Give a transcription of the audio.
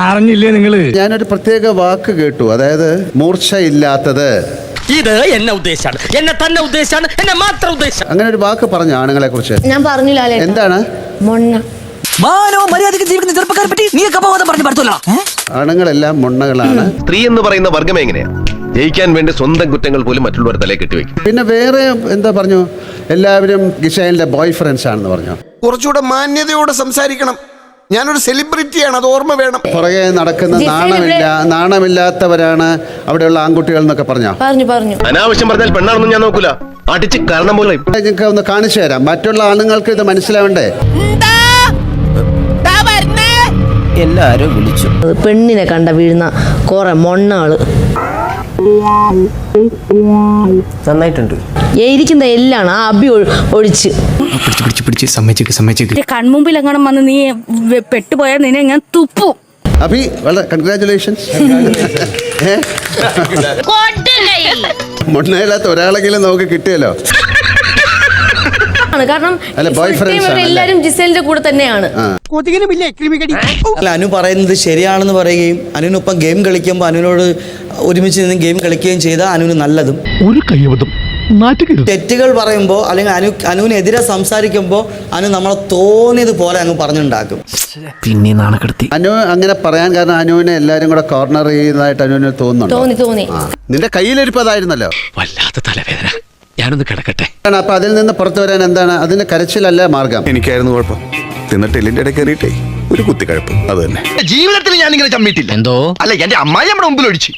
അറിഞ്ഞില്ലേ നിങ്ങള്? ഞാനൊരു പ്രത്യേക വാക്ക് കേട്ടു, അതായത് മൂർച്ചയില്ലാത്തത്. ഇത് എന്നെ ഉദ്ദേശാണ്, എന്നെ തന്നെ ഉദ്ദേശാണ്, എന്നെ മാത്രം ഉദ്ദേശം. അങ്ങനെ ഒരു വാക്ക് പറഞ്ഞു ആണുങ്ങളെ കുറിച്ച്. ഞാൻ പറഞ്ഞില്ല. എന്താണ്? മൊണ്ണ. മാനോ മര്യാദയ്ക്ക് ജീവിക്കുന്ന ചെറുപ്പക്കാരെ പറ്റി നീ അപവാദം പറഞ്ഞു പറ്റൂല. ആണുങ്ങളെല്ലാം മൊണ്ണകളാണ്. സ്ത്രീ എന്ന് പറയുന്ന വർഗം എങ്ങനെയാ ജയിക്കാൻ വേണ്ടി സ്വന്തം കുറ്റങ്ങൾ പോലും മറ്റുള്ളവർ തലേ കെട്ടിവെക്കും. പിന്നെ വേറെ എന്താ പറഞ്ഞു? എല്ലാവരും ഗിഷൈലിന്റെ ബോയ് ഫ്രണ്ട്സ് ആണെന്ന് പറഞ്ഞു. കുറച്ചുകൂടെ മാന്യതയോടെ സംസാരിക്കണം. ഞാനൊരു സെലിബ്രിറ്റിയാണ്, അത് ഓർമ്മ വേണം. പുറകെ നടക്കുന്ന നാണമില്ലാത്തവരാണ് അവിടെയുള്ള ആൺകുട്ടികൾ എന്നൊക്കെ പറഞ്ഞു. അനാവശ്യം പറഞ്ഞാൽ പെണ്ണാണെന്നും ഞാൻ നോക്കൂല, അടിച്ച് കാരണം പോലെ. നിങ്ങൾക്ക് ഒന്ന് കാണിച്ചു തരാം, മറ്റുള്ള ആണുങ്ങൾക്ക് ഇത് മനസ്സിലാവണ്ടേ? എല്ലാരും വിളിച്ചു. പെണ്ണിനെ കണ്ട വീഴുന്ന കുറെ മൊണ്ണാള് നന്നായിട്ടുണ്ട്. ഇരിക്കുന്ന എല്ലാം ആ അബി ഒഴിച്ച് പിടിച്ച് സമ്മതിച്ചേക്ക്. കൺമുമ്പിൽ എങ്ങനെ വന്ന് നീ പെട്ടുപോയാൽ നിന്നെ ഞാൻ തുപ്പു. അബി വളരെ കൺഗ്രാറ്റുലേഷൻസ്. മൊണ്ണയില്ലാത്ത ഒരാളെങ്കിലും നമുക്ക് കിട്ടിയല്ലോ. കാരണം boyfriends എല്ലാരും ജിസേലിന്റെ കൂടെ തന്നെയാണ്. അല്ല, അനു പറയുന്നത് ശരിയാണെന്ന് പറയുകയും അനുവിനൊപ്പം ഗെയിം കളിക്കുമ്പോൾ അനുവിനോട് ഒരുമിച്ച് നിന്ന് ഗെയിം കളിക്കുകയും ചെയ്താൽ അനുവിന് നല്ലതും. ഒരു കയ്യബദ്ധം തെറ്റുകൾ പറയുമ്പോൾ അല്ലെങ്കിൽ അനുവിനെതിരെ സംസാരിക്കുമ്പോൾ അനു നമ്മളെ തോന്നിയത് പോലെ അങ്ങ് പറഞ്ഞുണ്ടാക്കും. പിന്നെ നാണക്കെടുത്തി. അനു അങ്ങനെ പറയാൻ കാരണം അനുവിനെ എല്ലാരും കൂടെ കോർണർ ചെയ്യുന്നതായിട്ട് അനുവിന് തോന്നി. നിന്റെ കയ്യിലിരിപ്പതായിരുന്നല്ലോ. വല്ലാത്ത തലവേദന, ഞാനൊന്ന് കിടക്കട്ടെ. അപ്പൊ അതിൽ നിന്ന് പുറത്തു വരാൻ എന്താണ്? അതിന് കരച്ചിലല്ല മാർഗം. എനിക്കായിരുന്നു കുഴപ്പം. തിന്നിട്ട് എല്ലിന്റെ ഇടയിൽ കയറിയിട്ടേ ഒരു കുത്തിക്കഴപ്പ്, അത് തന്നെ. ജീവിതത്തിൽ ഞാൻ ഇങ്ങനെ ചമ്മിട്ടില്ല. എന്തോ അല്ല, എന്റെ അമ്മായി നമ്മുടെ മുമ്പിൽ ഒഴിച്ചു.